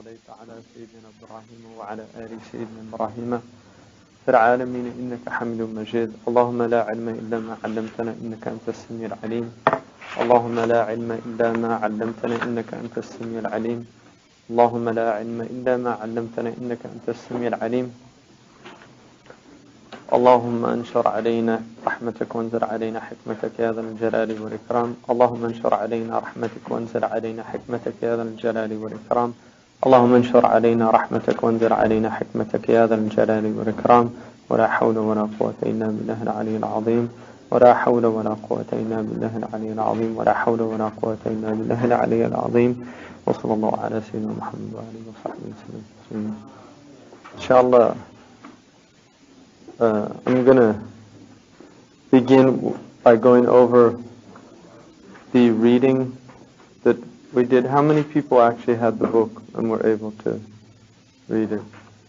صليت على سيدنا إبراهيم وعلى آل سيدنا إبراهيم في العالمين إنك حميد مجيد. اللهم لا علم إلا ما علمتنا إنك أنت السميع العليم. اللهم لا علم إلا ما علمتنا إنك أنت السميع العليم. اللهم لا علم إلا ما علمتنا إنك أنت السميع العليم. اللهم انشر علينا رحمتك وانزل علينا حكمتك يا ذا الجلال والإكرام. اللهم انشر علينا رحمتك وانزل علينا حكمتك يا ذا الجلال والإكرام. اللهم انشر علينا رحمتك وانزل علينا حكمتك يا ذا الجلال والإكرام. ولا حول ولا قوة إلا بالله العلي العظيم. ولا حول ولا قوة إلا بالله العلي العظيم. ولا حول ولا قوة إلا بالله العلي العظيم. وصلى الله على سيدنا محمد وآله وصحبه وسلم. Inshallah, I'm going to begin by going over the reading that we did. How many people actually had the book and were able to read it?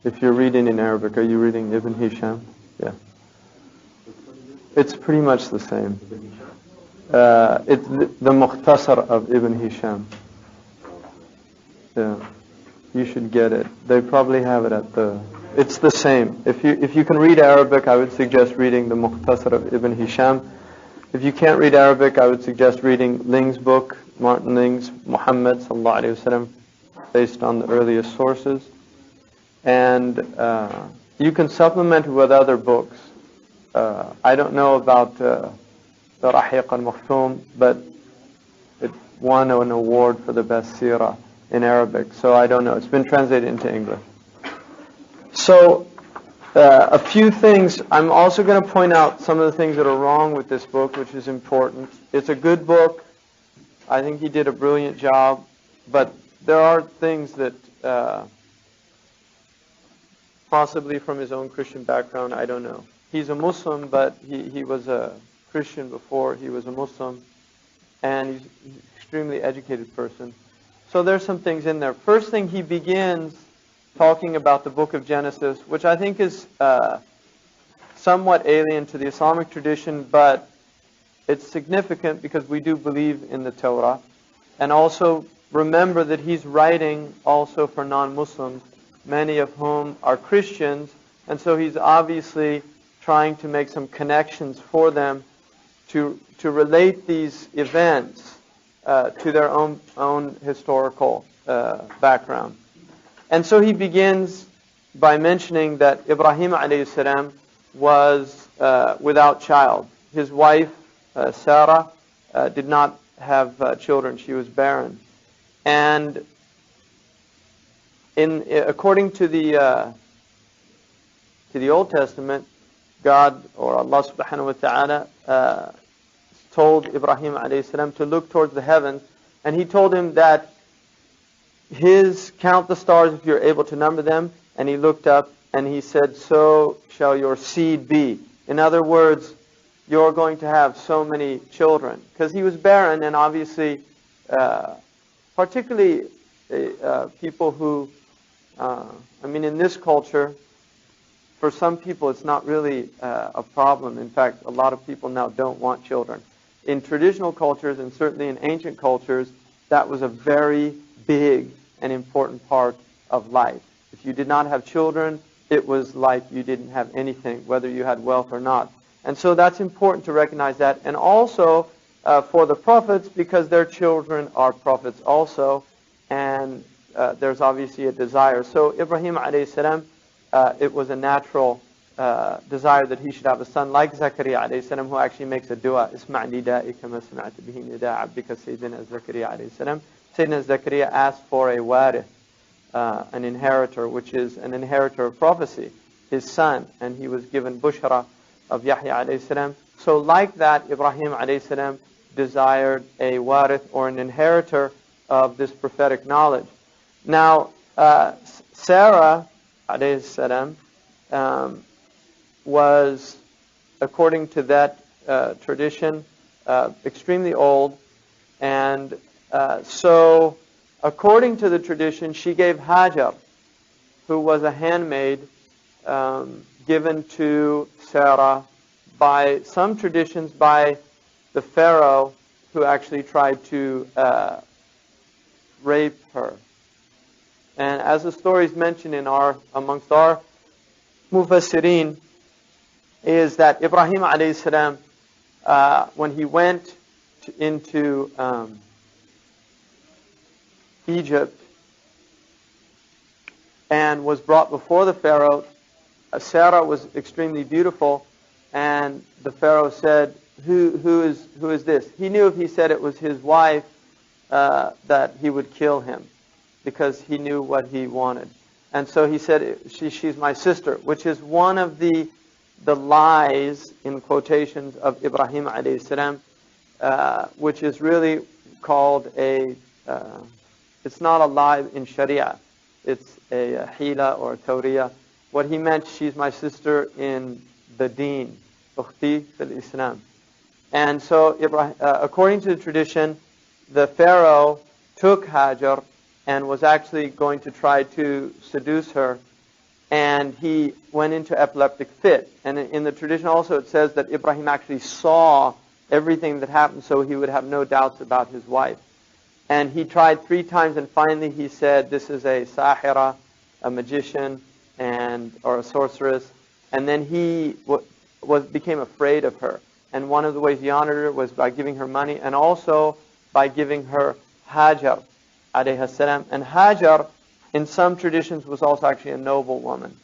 If you're reading in Arabic, are you reading Ibn Hisham? Yeah. It's pretty much the same. It's the Mukhtasar of Ibn Hisham. Yeah. You should get it. They probably have it at the... It's the same. If you can read Arabic, I would suggest reading the Mukhtasar of Ibn Hisham. If you can't read Arabic, I would suggest reading Ling's book, Martin Ling's Muhammad sallallahu alaihi wasallam, based on the earliest sources. And you can supplement it with other books. I don't know about the Rahiq al-Makhtoum, but it won an award for the best seerah in Arabic. So I don't know. It's been translated into English. So, a few things. I'm also going to point out some of the things that are wrong with this book, which is important. It's a good book. I think he did a brilliant job. But there are things that, possibly from his own Christian background, I don't know. He's a Muslim, but he was a Christian before he was a Muslim. And he's an extremely educated person. So there's some things in there. First thing, he begins talking about the book of Genesis, which I think is somewhat alien to the Islamic tradition, but it's significant because we do believe in the Torah. And also remember that he's writing also for non-Muslims, many of whom are Christians, and so he's obviously trying to make some connections for them to relate these events to their own historical background. And so he begins by mentioning that Ibrahim alayhi salam was without child. His wife, Sarah, did not have children. She was barren. And according to the Old Testament, God, or Allah subhanahu wa ta'ala, told Ibrahim alayhi salam to look towards the heavens, and he told him that count the stars if you're able to number them. And he looked up and he said, so shall your seed be. In other words, you're going to have so many children. Because he was barren, and obviously, particularly people who, in this culture, for some people it's not really a problem. In fact, a lot of people now don't want children. In traditional cultures, and certainly in ancient cultures, that was a very big and important part of life. If you did not have children, it was like you didn't have anything, whether you had wealth or not. And so that's important to recognize that. And also for the prophets, because their children are prophets also, and there's obviously a desire. So Ibrahim alayhi salam, it was a natural desire that he should have a son, like Zakaria alayhi salam, who actually makes a dua, Isma' nida'i kama sami'ta bihi nida'a abdika Sayyidina Zakaria alayhi salam. Sayyidina Zakaria asked for a warith, an inheritor, which is an inheritor of prophecy, his son, and he was given Bushra of Yahya alayhi salam. So like that, Ibrahim alayhi salam desired a warith, or an inheritor of this prophetic knowledge. Now, Sarah alayhi salam was, according to that tradition, extremely old, and so according to the tradition, she gave Hajar, who was a handmaid given to Sarah by some traditions by the Pharaoh, who actually tried to rape her. And as the story is mentioned amongst our Mufassirin, is that Ibrahim alayhi salam, when he went into Egypt and was brought before the Pharaoh, Sarah was extremely beautiful, and the Pharaoh said, who is this? He knew if he said it was his wife, that he would kill him, because he knew what he wanted. And so he said, she's my sister, which is one of the lies, in quotations, of Ibrahim alayhi salam, which is really called it's not a lie in Sharia, it's a hila or a tawriya. What he meant, she's my sister in the deen, ukhti fil Islam. And so, according to the tradition, the Pharaoh took Hajar and was actually going to try to seduce her, and he went into epileptic fit. And in the tradition also it says that Ibrahim actually saw everything that happened, so he would have no doubts about his wife. And he tried 3 times, and finally he said, this is a sahira, a magician, or a sorceress. And then he became afraid of her. And one of the ways he honored her was by giving her money, and also by giving her Hajar alayhi salam. And Hajar, in some traditions, was also actually a noble woman.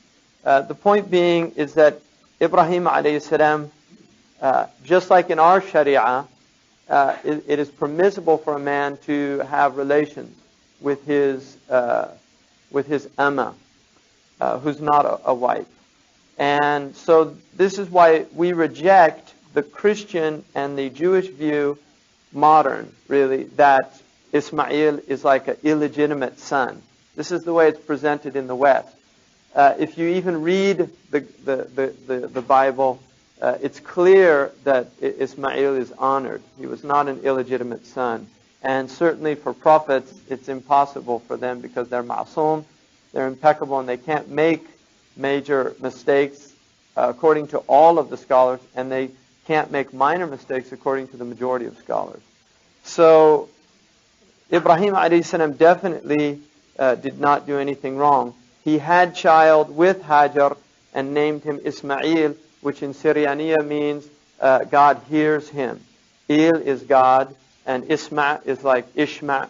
The point being is that Ibrahim alayhi salam, just like in our Sharia, it is permissible for a man to have relations with his amma, who's not a wife. And so this is why we reject the Christian and the Jewish view, modern really, that Ismail is like an illegitimate son. This is the way it's presented in the West. If you even read the Bible, it's clear that Ismail is honored. He was not an illegitimate son. And certainly for prophets, it's impossible for them, because they're ma'soom, they're impeccable, and they can't make major mistakes according to all of the scholars, and they can't make minor mistakes according to the majority of scholars. So Ibrahim alayhi salam definitely did not do anything wrong. He had child with Hajar and named him Ismail, which in Syrianiya means God hears him. Il is God, and Isma is like Ishma.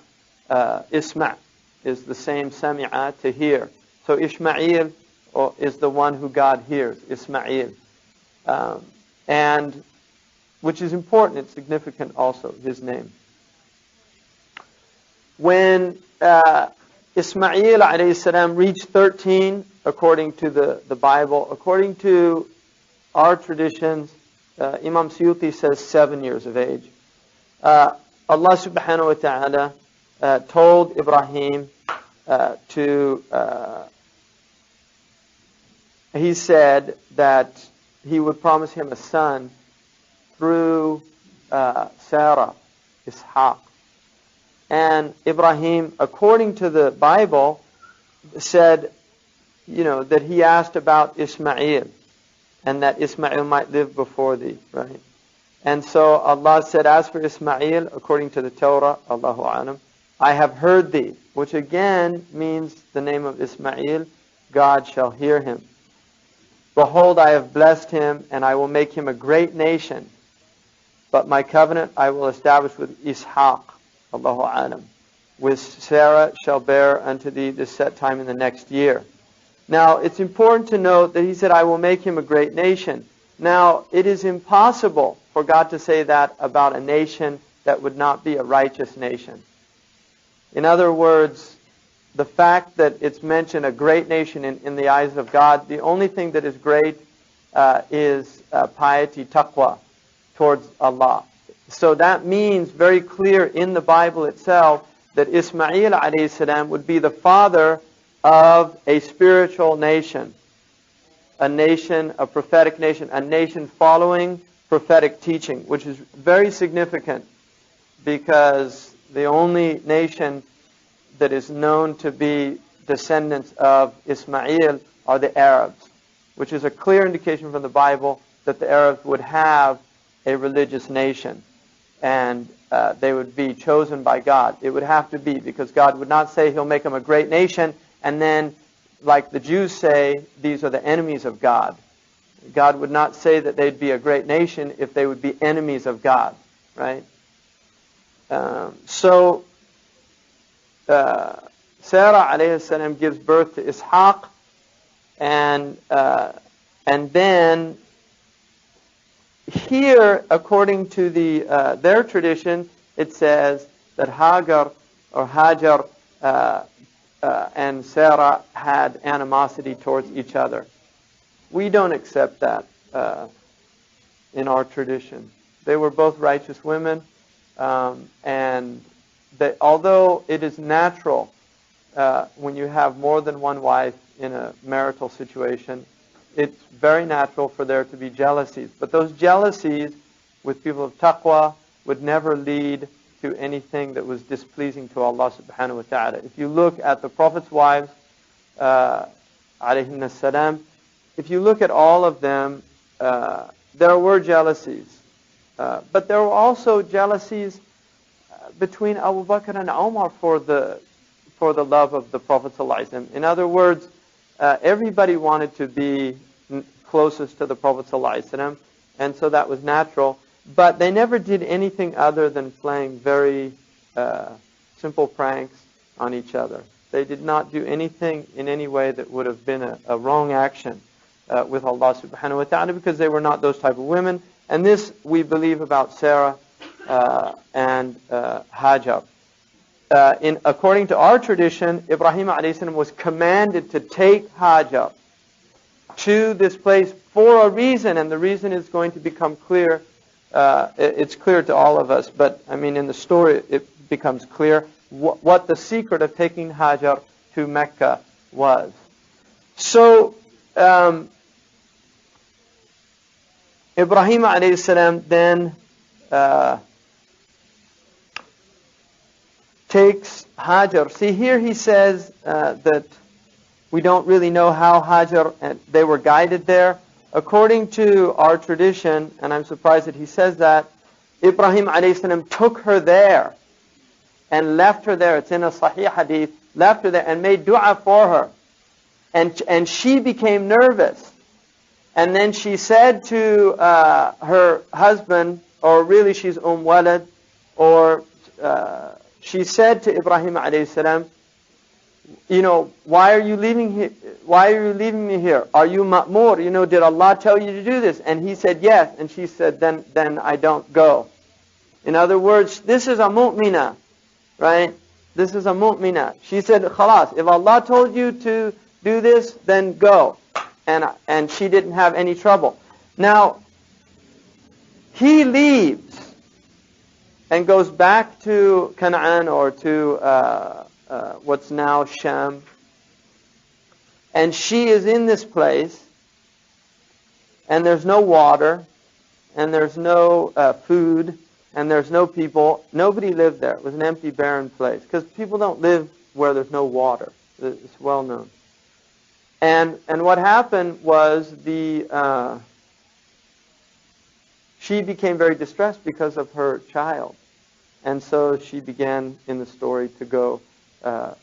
Isma is the same sami'a, to hear. So Ishmael is the one who God hears, Ismail. And which is important, it's significant also, his name. When Ismail alayhi salam reached 13, according to the Bible, according to our traditions, Imam Suyuti says 7 years of age. Allah subhanahu wa ta'ala told Ibrahim he said that he would promise him a son through Sarah, Ishaq. And Ibrahim, according to the Bible, said, that he asked about Ismail, and that Ismail might live before thee, right? And so Allah said, as for Ismail, according to the Torah, Allahu Alam, I have heard thee, which again means the name of Ismail, God shall hear him. Behold, I have blessed him, and I will make him a great nation. But my covenant I will establish with Ishaq, Allahu Alam. With Sarah shall bear unto thee this set time in the next year. Now, it's important to note that he said, I will make him a great nation. Now, it is impossible for God to say that about a nation that would not be a righteous nation. In other words, the fact that it's mentioned a great nation in the eyes of God, the only thing that is great is piety, taqwa, towards Allah. So that means very clear in the Bible itself that Ismail alayhi salam would be the father of a spiritual nation, a prophetic nation, a nation following prophetic teaching, which is very significant because the only nation that is known to be descendants of Ismail are the Arabs, which is a clear indication from the Bible that the Arabs would have a religious nation and they would be chosen by God. It would have to be, because God would not say He'll make them a great nation and then, like the Jews say, these are the enemies of God. God would not say that they'd be a great nation if they would be enemies of God, right? So Sarah alayhi salam gives birth to Ishaq, and then here, according to their tradition, it says that Hajar and Sarah had animosity towards each other. We don't accept that in our tradition. They were both righteous women, and although it is natural when you have more than one wife in a marital situation, it's very natural for there to be jealousies. But those jealousies with people of taqwa would never lead to anything that was displeasing to Allah subhanahu wa ta'ala. If you look at the Prophet's wives, alayhinna salam, if you look at all of them, there were jealousies. But there were also jealousies between Abu Bakr and Umar for the love of the Prophet sallallahu alaihi wasallam. In other words, everybody wanted to be closest to the Prophet ﷺ, and so that was natural. But they never did anything other than playing very simple pranks on each other. They did not do anything in any way that would have been a wrong action with Allah subhanahu wa ta'ala, because they were not those type of women. And this we believe about Sarah and Hajar. According to our tradition, Ibrahim alayhi salam was commanded to take Hajar to this place for a reason, and the reason is going to become clear. It's clear to all of us, but I mean in the story it becomes clear what the secret of taking Hajar to Mecca was. So Ibrahim alayhi salam then takes Hajar. See, here he says that we don't really know how Hajar and they were guided there. According to our tradition, and I'm surprised that he says that, Ibrahim alayhi salam took her there and left her there. It's in a Sahih hadith. Left her there and made dua for her. And she became nervous. And then she said to her husband, or really she's Walad, or she said to Ibrahim alayhi salam, why are you leaving here? Why are you leaving me here? Are you ma'mur? Did Allah tell you to do this? And he said yes. And she said, then I don't go. In other words, this is a mu'mina, right? This is a mu'mina. She said, khalas, if Allah told you to do this, then go. And she didn't have any trouble. Now, he leaves and goes back to Canaan, or to what's now Sham. And she is in this place, and there's no water, and there's no food, and there's no people. Nobody lived there. It was an empty, barren place, because people don't live where there's no water. It's well known. And what happened was she became very distressed because of her child. And so she began in the story to go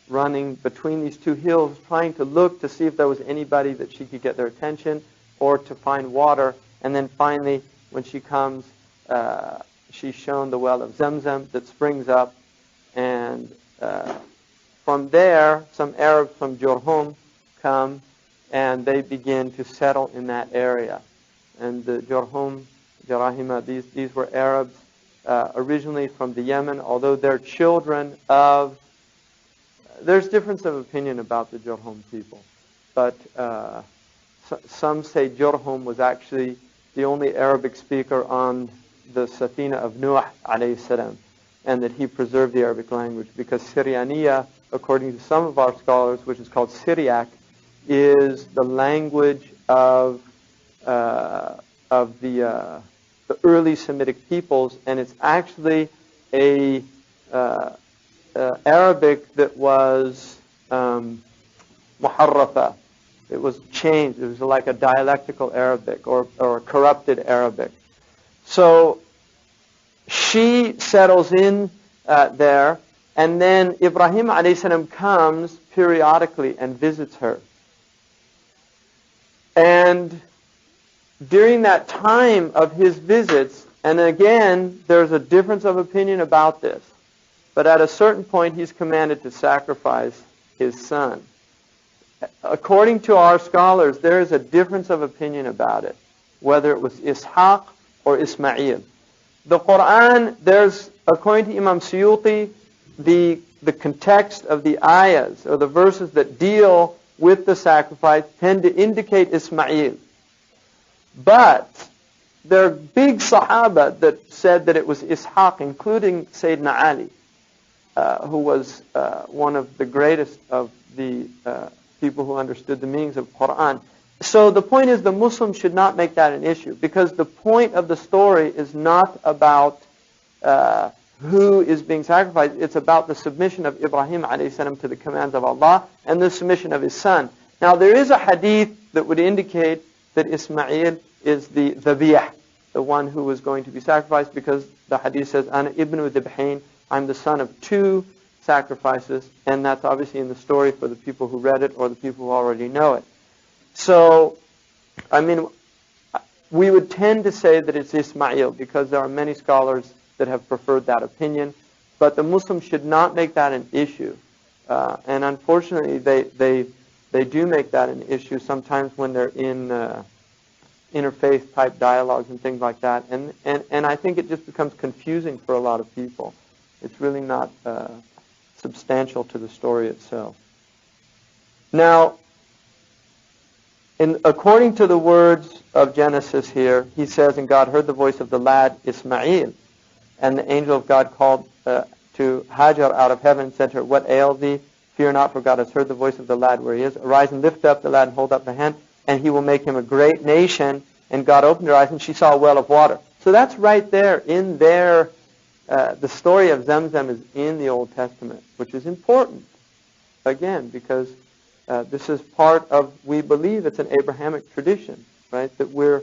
running between these two hills, trying to look to see if there was anybody that she could get their attention, or to find water. And then finally, when she comes, she's shown the well of Zamzam that springs up. And from there, some Arabs from Jurhum come, and they begin to settle in that area. And the Jurhum, Jarahima, these were Arabs originally from the Yemen, although they're children of... There's difference of opinion about the Jurhum people. But some say Jurhum was actually the only Arabic speaker on the Safina of Nuh alayhi salam, and that he preserved the Arabic language, because Syriania, according to some of our scholars, which is called Syriac, is the language of the early Semitic peoples, and it's actually a Arabic that was muharrafa. It was changed. It was like a dialectical Arabic, or a corrupted Arabic. So she settles in there, And then Ibrahim a.s. comes periodically and visits her. And during that time of his visits, and again, there's a difference of opinion about this, but at a certain point he's commanded to sacrifice his son. According to our scholars, there is a difference of opinion about it, whether it was Ishaq or Ismail. The Quran, there's, according to Imam Suyuti, the context of the ayahs, or the verses that deal with the sacrifice, tend to indicate Ismail. But there are big Sahaba that said that it was Ishaq, including Sayyidina Ali, who was one of the greatest of the people who understood the meanings of Quran. So the point is, the Muslim should not make that an issue, because the point of the story is not about who is being sacrificed. It's about the submission of Ibrahim a.s. to the commands of Allah and the submission of his son. Now there is a hadith that would indicate that Ismail is the dhabih, the one who was going to be sacrificed, because the hadith says, Ana ibnu dhibhain, I'm the son of two sacrifices, and that's obviously in the story for the people who read it or the people who already know it. So, I mean, we would tend to say that it's Ismail, because there are many scholars that have preferred that opinion, but the Muslims should not make that an issue. And unfortunately, they do make that an issue sometimes when they're in interfaith type dialogues and things like that. And I think it just becomes confusing for a lot of people. It's really not substantial to the story itself. Now, according to the words of Genesis here, he says, and God heard the voice of the lad Ismail, and the angel of God called to Hajar out of heaven and said to her, what ails thee? Fear not, for God has heard the voice of the lad where he is. Arise and lift up the lad and hold up the hand, and he will make him a great nation. And God opened her eyes, and she saw a well of water. So that's right there in there. The story of Zamzam is in the Old Testament, which is important, again, because this is part of, we believe it's an Abrahamic tradition, right? That we're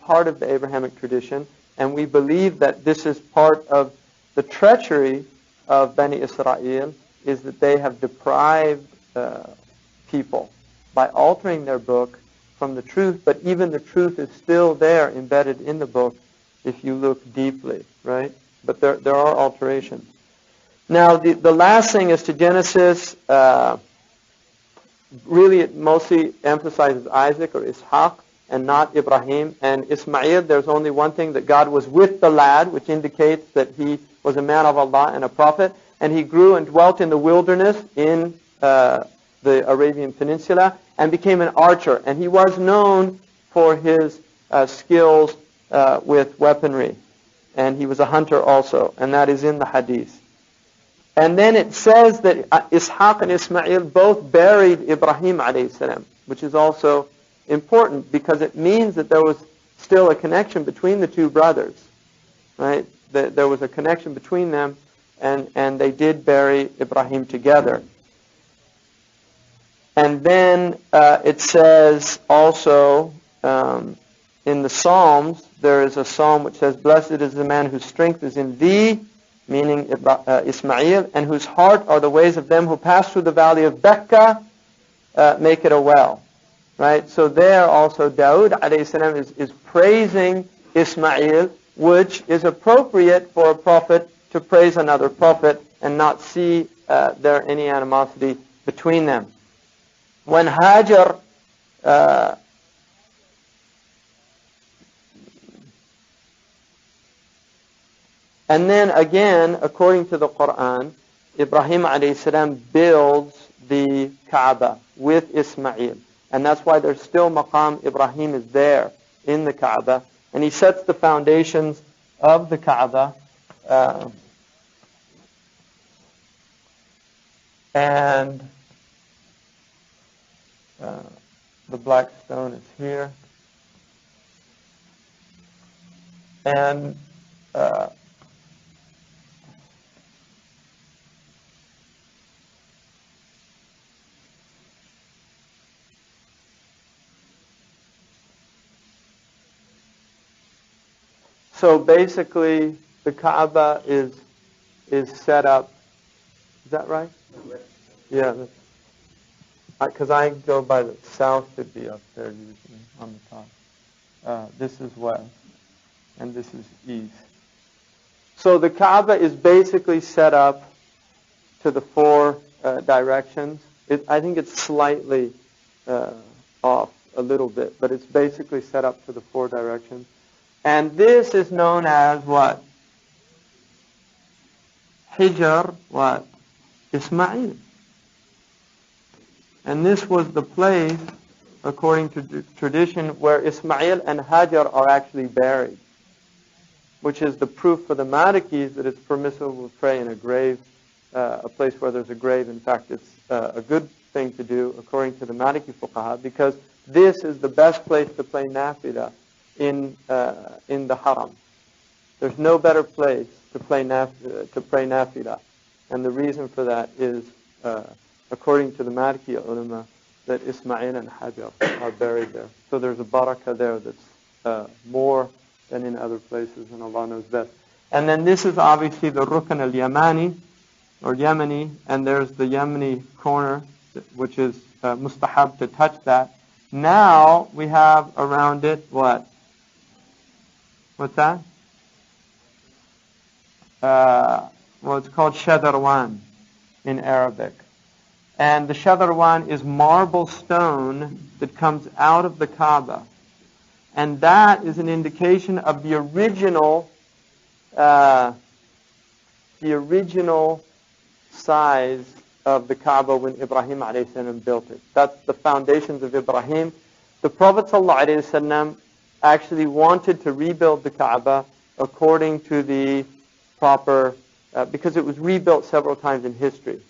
part of the Abrahamic tradition, and we believe that this is part of the treachery of Bani Israel, is that they have deprived people by altering their book from the truth, but even the truth is still there embedded in the book if you look deeply, right? But there are alterations. Now, the last thing is to Genesis. Really, it mostly emphasizes Isaac or Ishaq and not Ibrahim. And Ismail, there's only one thing, that God was with the lad, which indicates that he was a man of Allah and a prophet. And he grew and dwelt in the wilderness in the Arabian Peninsula and became an archer. And he was known for his skills with weaponry. And he was a hunter also. And that is in the hadith. And then it says that Ishaq and Ismail both buried Ibrahim a.s., which is also important because it means that there was still a connection between the two brothers, right? There was a connection between them, and they did bury Ibrahim together. And then it says also in the Psalms, there is a psalm which says, blessed is the man whose strength is in thee, meaning Ismail, and whose heart are the ways of them who pass through the valley of Becca, make it a well. Right? So there also Dawood a.s. is praising Ismail, which is appropriate for a prophet to praise another prophet and not see there any animosity between them. When Hajar and then again, according to the Quran, Ibrahim a.s. builds the Kaaba with Ismail. And that's why there's still Maqam Ibrahim is there in the Kaaba. And he sets the foundations of the Kaaba. And the black stone is here. And so basically, the Kaaba is set up Is that right? Yeah. Because I go by the south should be up there usually on the top. This is west, and this is east. So the Kaaba is basically set up to the four directions. I think it's slightly off a little bit, but it's basically set up to the four directions. And this is known as what? Hijr, what? Ismail. And this was the place, according to tradition, where Ismail and Hajar are actually buried, which is the proof for the Malikis that it's permissible to pray in a grave, a place where there's a grave. In fact, it's a good thing to do, according to the Maliki fuqaha, because this is the best place to play nafilah in the haram. There's no better place to pray nafilah, and the reason for that is, according to the Maliki ulama, that Ismail and Hajar are buried there. So there's a barakah there that's more than in other places, and Allah knows best. And then this is obviously the Rukn al-Yamani, or Yemeni, and there's the Yemeni corner, which is mustahab to touch that. Now we have around it what? What's that? Well, it's called Shadarwan in Arabic. And the Shadarwan is marble stone that comes out of the Kaaba. And that is an indication of the original size of the Kaaba when Ibrahim a.s. built it. That's the foundations of Ibrahim. The Prophet ﷺ actually wanted to rebuild the Kaaba according to the proper, because it was rebuilt several times in history.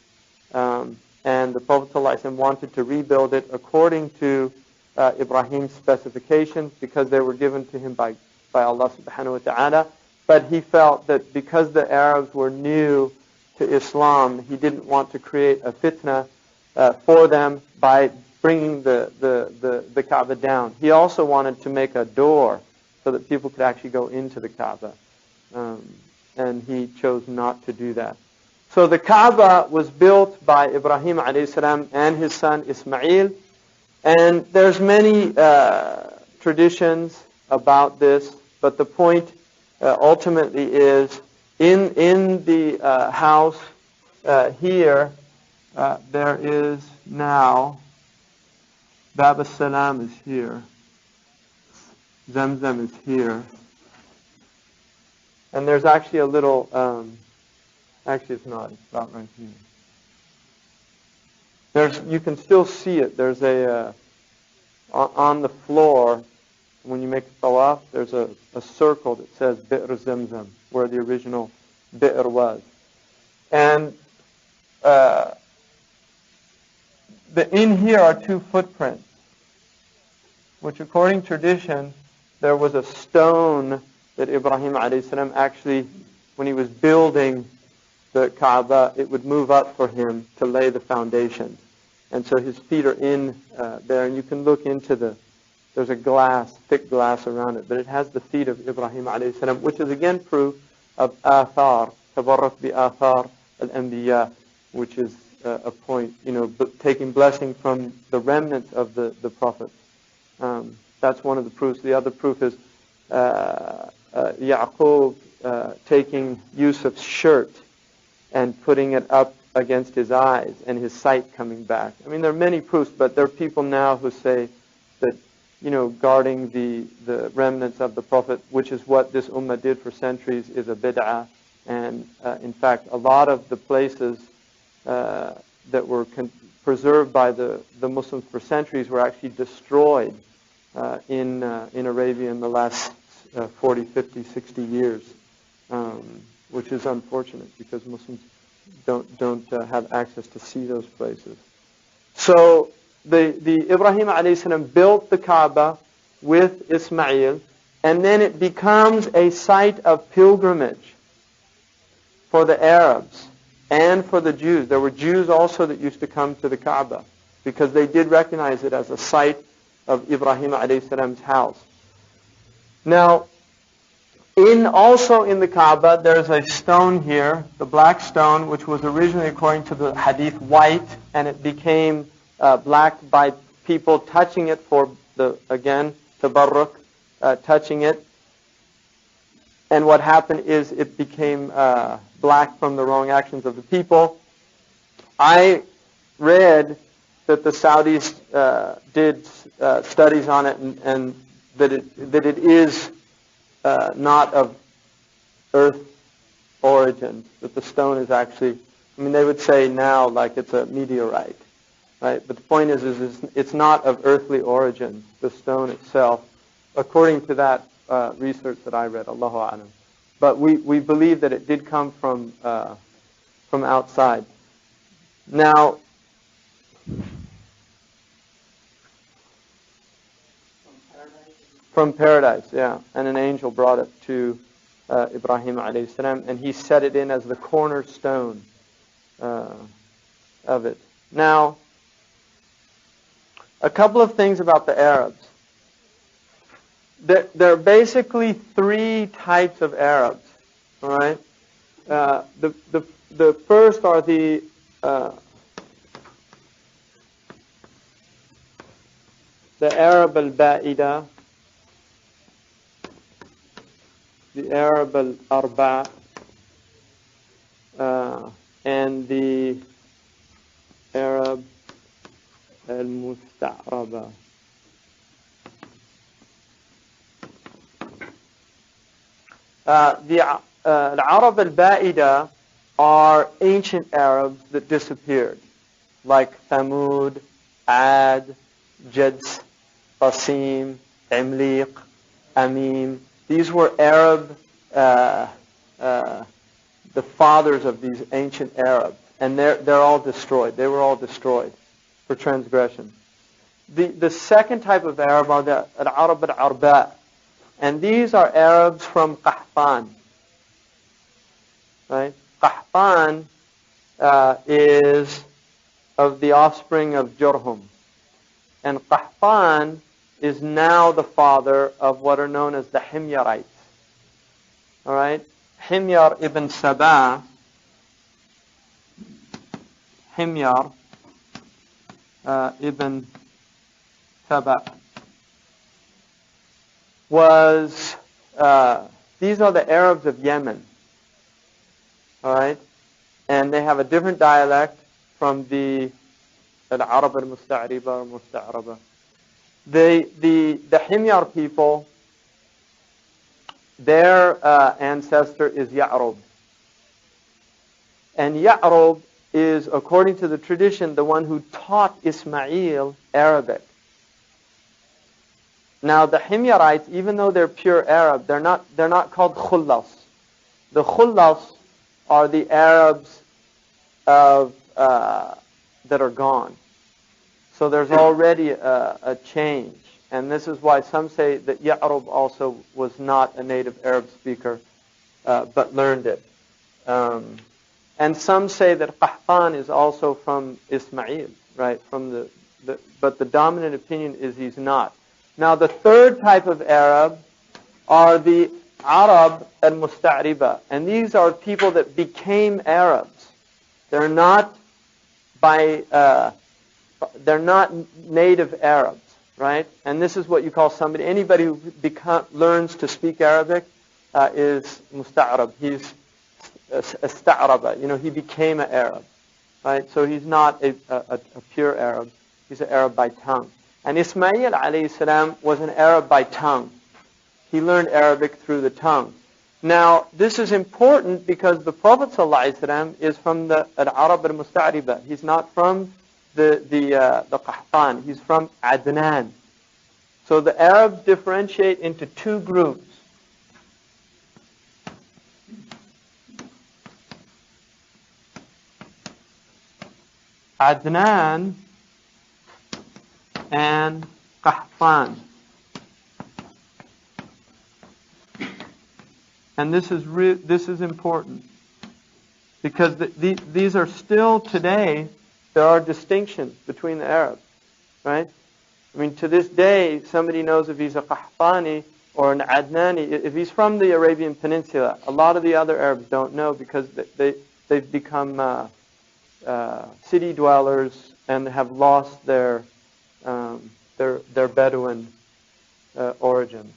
And the Prophet ﷺ wanted to rebuild it according to Ibrahim's specifications, because they were given to him by Allah subhanahu wa ta'ala. But he felt that because the Arabs were new to Islam, he didn't want to create a fitna for them by bringing the Kaaba down. He also wanted to make a door so that people could actually go into the Kaaba. And he chose not to do that. So the Kaaba was built by Ibrahim a.s. and his son Ismail. And there's many traditions about this, but the point ultimately is in the house here, there is now, Bab as-Salam is here, Zamzam is here, and there's actually a little, actually it's not, it's about right here. You can still see it. There's on the floor, when you make a tawaf, there's a circle that says Bi'r Zamzam, where the original Bi'r was. And in here are two footprints, which according to tradition, there was a stone that Ibrahim a.s. actually, when he was building the Kaaba, it would move up for him to lay the foundation. And so his feet are in there, and you can look into there's a glass, thick glass around it, but it has the feet of Ibrahim a.s., which is again proof of athar, tabarrak bi athar al-anbiya, which is a point, taking blessing from the remnants of the prophets. That's one of the proofs. The other proof is Ya'qub taking Yusuf's shirt and putting it up against his eyes and his sight coming back. I mean, there are many proofs, but there are people now who say that, guarding the remnants of the Prophet, which is what this ummah did for centuries, is a bid'ah. And in fact, a lot of the places that were preserved by the Muslims for centuries were actually destroyed in Arabia in the last 40, 50, 60 years, which is unfortunate because Muslims don't have access to see those places. So the Ibrahim a.s. built the Kaaba with Ismail, and then it becomes a site of pilgrimage for the Arabs and for the Jews. There were Jews also that used to come to the Kaaba because they did recognize it as a site of Ibrahim a.s.'s house. Now, Also in the Kaaba, there's a stone here, the black stone, which was originally, according to the hadith, white, and it became black by people touching it for tabarruk, touching it. And what happened is it became black from the wrong actions of the people. I read that the Saudis did studies on it, and that it is not of earth origin, that the stone is actually, they would say now like it's a meteorite, right? But the point is it's not of earthly origin, the stone itself, according to that research that I read, Allahu A'lam. But we believe that it did come from outside. Now, from paradise, yeah. And an angel brought it to Ibrahim alayhi salam, and he set it in as the cornerstone of it. Now, a couple of things about the Arabs. There are basically three types of Arabs. All right. The first are the Arab al-Ba'ida, the Arab al-Arba', and the Arab al-Musta'raba. The Arab al-Ba'ida are ancient Arabs that disappeared, like Thamud, Ad, Jads, Qasim, Imliq, Amim. These were Arab, the fathers of these ancient Arabs, and they're all destroyed. They were all destroyed for transgression. The second type of Arab are the Arab al-Arba', and these are Arabs from Qahtan. Right? Qahtan is of the offspring of Jurhum, and Qahtan is now the father of what are known as the Himyarites. All right? Himyar ibn Sabah, Himyar ibn Sabah was, these are the Arabs of Yemen. All right? And they have a different dialect from the Al-Arab al-Musta'riba or Musta'raba. The Himyar people, their ancestor is Ya'rub. And Ya'rub is, according to the tradition, the one who taught Ismail Arabic. Now the Himyarites, even though they're pure Arab, they're not called Khullas. The Khullas are the Arabs of that are gone. So there's already a change. And this is why some say that Ya'rub also was not a native Arab speaker, but learned it. And some say that Qahtan is also from Ismail, right? From but the dominant opinion is he's not. Now the third type of Arab are the Arab al-Musta'riba. And these are people that became Arabs. They're not native Arabs, right? And this is what you call anybody who learns to speak Arabic is Musta'rab. He's Ista'raba. He became an Arab, right? So he's not a pure Arab. He's an Arab by tongue. And Ismail alayhi salam was an Arab by tongue. He learned Arabic through the tongue. Now, this is important because the Prophet ﷺ is from the Arab al-Musta'riba. He's not from the Qahtan. He's from Adnan. So the Arabs differentiate into two groups. Adnan and Qahtan. And this is important because these are still today, there are distinctions between the Arabs, right? I mean, to this day, somebody knows if he's a Qahtani, or an Adnani, if he's from the Arabian Peninsula, a lot of the other Arabs don't know because they've become city dwellers and have lost their Bedouin origin.